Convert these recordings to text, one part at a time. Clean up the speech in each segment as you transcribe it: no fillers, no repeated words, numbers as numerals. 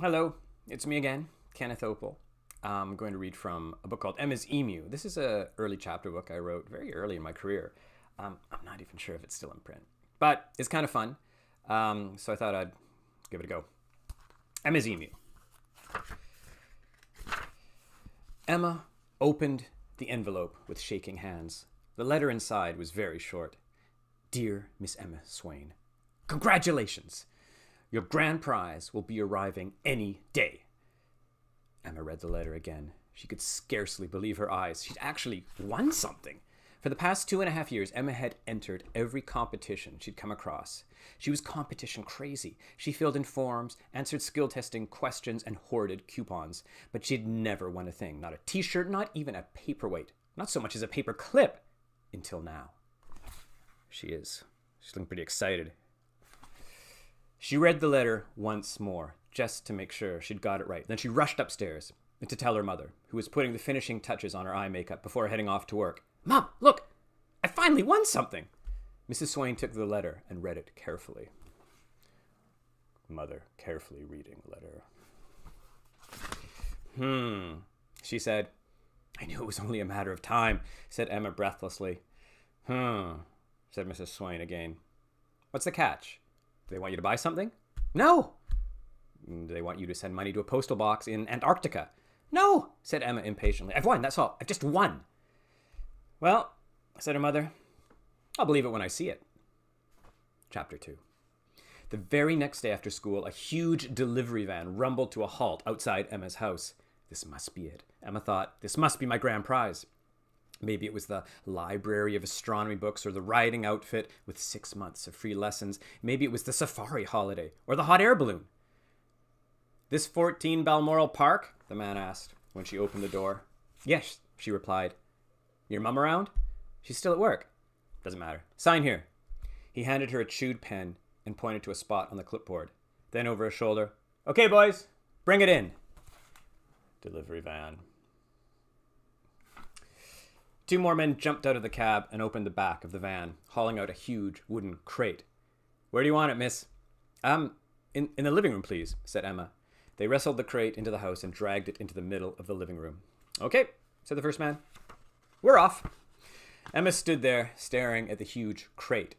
Hello, it's me again, Kenneth Oppel. I'm going to read from a book called Emma's EMU. This is an early chapter book I wrote very early in my career. I'm not even sure if it's still in print, but it's kind of fun, so I thought I'd give it a go. Emma's EMU. Emma opened the envelope with shaking hands. The letter inside was very short. Dear Miss Emma Swain, congratulations! Your grand prize will be arriving any day. Emma read the letter again. She could scarcely believe her eyes. She'd actually won something. For the past 2.5 years, Emma had entered every competition she'd come across. She was competition crazy. She filled in forms, answered skill testing questions, and hoarded coupons. But she'd never won a thing. Not a t-shirt, not even a paperweight. Not so much as a paper clip. Until now. She's looking pretty excited. She read the letter once more, just to make sure she'd got it right. Then she rushed upstairs to tell her mother, who was putting the finishing touches on her eye makeup before heading off to work. Mom, look! I finally won something! Mrs. Swain took the letter and read it carefully. Mother carefully reading letter. She said. I knew it was only a matter of time, said Emma breathlessly. Said Mrs. Swain again. What's the catch? Do they want you to buy something? No. Do they want you to send money to a postal box in Antarctica? No, said Emma impatiently. I've won, that's all. I've just won. Well, said her mother, I'll believe it when I see it. Chapter 2. The very next day after school, a huge delivery van rumbled to a halt outside Emma's house. This must be it. Emma thought, this must be my grand prize. Maybe it was the library of astronomy books or the riding outfit with 6 months of free lessons. Maybe it was the safari holiday or the hot air balloon. This 14 Balmoral Park? The man asked when she opened the door. Yes, she replied. Your mum around? She's still at work. Doesn't matter. Sign here. He handed her a chewed pen and pointed to a spot on the clipboard. Then over his shoulder. Okay, boys, bring it in. Delivery van. 2 more men jumped out of the cab and opened the back of the van, hauling out a huge wooden crate. Where do you want it, miss? In the living room, please, said Emma. They wrestled the crate into the house and dragged it into the middle of the living room. Okay, said the first man. We're off. Emma stood there, staring at the huge crate.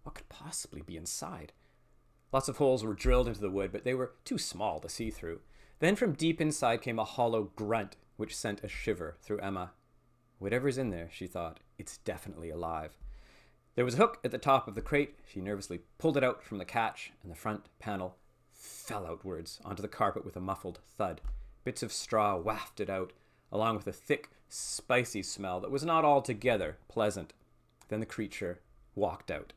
What could possibly be inside? Lots of holes were drilled into the wood, but they were too small to see through. Then from deep inside came a hollow grunt, which sent a shiver through Emma. Whatever's in there, she thought, it's definitely alive. There was a hook at the top of the crate. She nervously pulled it out from the catch, and the front panel fell outwards onto the carpet with a muffled thud. Bits of straw wafted out, along with a thick, spicy smell that was not altogether pleasant. Then the creature walked out.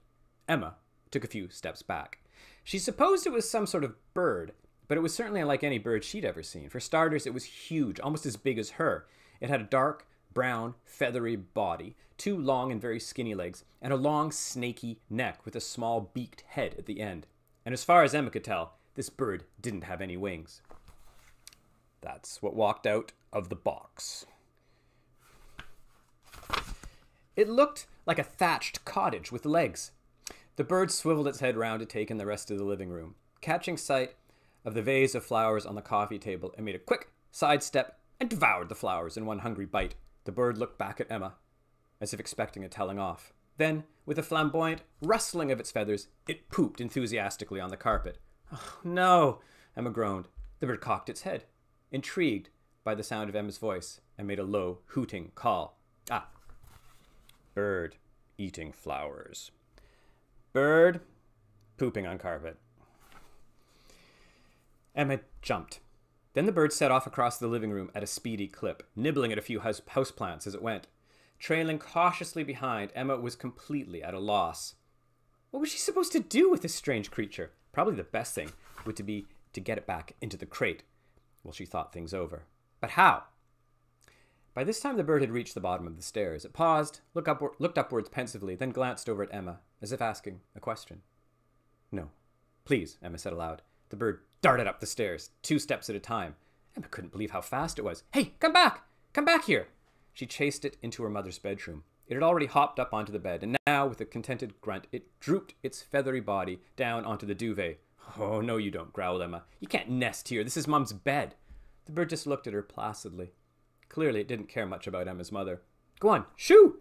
Emma took a few steps back. She supposed it was some sort of bird, but it was certainly unlike any bird she'd ever seen. For starters, it was huge, almost as big as her. It had a dark, brown, feathery body, 2 long and very skinny legs, and a long, snaky neck with a small beaked head at the end. And as far as Emma could tell, this bird didn't have any wings. That's what walked out of the box. It looked like a thatched cottage with legs. The bird swiveled its head round to take in the rest of the living room. Catching sight of the vase of flowers on the coffee table, it made a quick sidestep and devoured the flowers in one hungry bite. The bird looked back at Emma, as if expecting a telling off. Then, with a flamboyant rustling of its feathers, it pooped enthusiastically on the carpet. Oh, no, Emma groaned. The bird cocked its head, intrigued by the sound of Emma's voice, and made a low, hooting call. Ah, bird eating flowers. Bird pooping on carpet. Emma jumped. Then the bird set off across the living room at a speedy clip, nibbling at a few houseplants as it went. Trailing cautiously behind, Emma was completely at a loss. What was she supposed to do with this strange creature? Probably the best thing would be to get it back into the crate while she thought things over. But how? By this time the bird had reached the bottom of the stairs. It paused, looked upwards pensively, then glanced over at Emma, as if asking a question. No. Please, Emma said aloud. The bird darted up the stairs, 2 steps at a time. Emma couldn't believe how fast it was. Hey, come back! Come back here! She chased it into her mother's bedroom. It had already hopped up onto the bed, and now, with a contented grunt, it drooped its feathery body down onto the duvet. Oh, no you don't, growled Emma. You can't nest here. This is Mum's bed. The bird just looked at her placidly. Clearly it didn't care much about Emma's mother. Go on, shoo!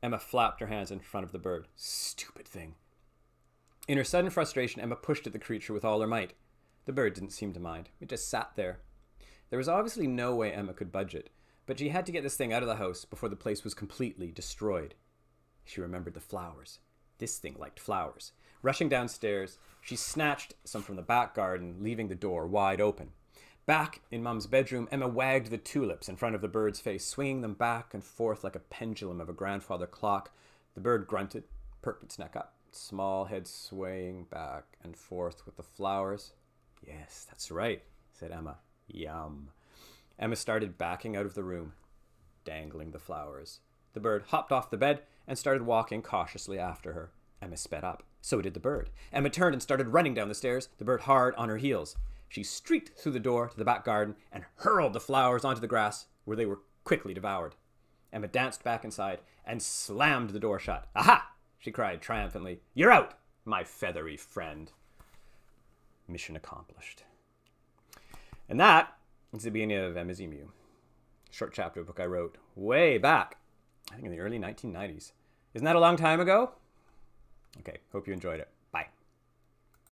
Emma flapped her hands in front of the bird. Stupid thing. In her sudden frustration, Emma pushed at the creature with all her might. The bird didn't seem to mind. It just sat there. There was obviously no way Emma could budge it, but she had to get this thing out of the house before the place was completely destroyed. She remembered the flowers. This thing liked flowers. Rushing downstairs, she snatched some from the back garden, leaving the door wide open. Back in Mum's bedroom, Emma wagged the tulips in front of the bird's face, swinging them back and forth like a pendulum of a grandfather clock. The bird grunted, perked its neck up, small head swaying back and forth with the flowers. Yes, that's right, said Emma. Yum. Emma started backing out of the room, dangling the flowers. The bird hopped off the bed and started walking cautiously after her. Emma sped up. So did the bird. Emma turned and started running down the stairs, the bird hard on her heels. She streaked through the door to the back garden and hurled the flowers onto the grass, where they were quickly devoured. Emma danced back inside and slammed the door shut. Aha! She cried triumphantly. You're out, my feathery friend. Mission accomplished. And that is the beginning of Emma's EMU. Short chapter book I wrote way back, I think in the early 1990s. Isn't that a long time ago? Okay, hope you enjoyed it.